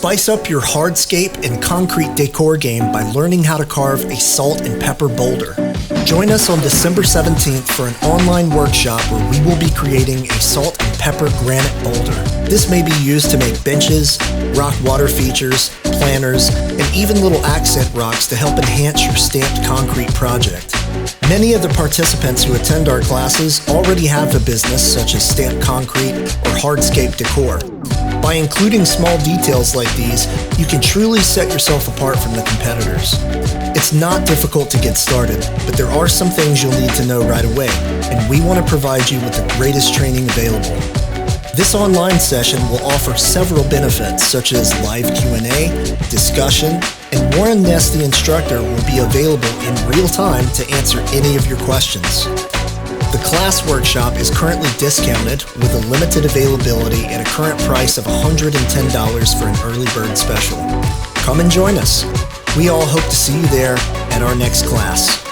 Spice up your hardscape and concrete decor game by learning how to carve a salt and pepper boulder. Join us on December 17th for an online workshop where we will be creating a salt and pepper granite boulder. This may be used to make benches, rock water features, planters, and even little accent rocks to help enhance your stamped concrete project. Many of the participants who attend our classes already have a business such as stamped concrete or hardscape decor. By including small details like these, you can truly set yourself apart from the competitors. It's not difficult to get started, but there are some things you'll need to know right away, and we want to provide you with the greatest training available. This online session will offer several benefits such as live Q&A, discussion, and Warren Ness, the instructor, will be available in real time to answer any of your questions. The class workshop is currently discounted with a limited availability at a current price of $110 for an early bird special. Come and join us. We all hope to see you there at our next class.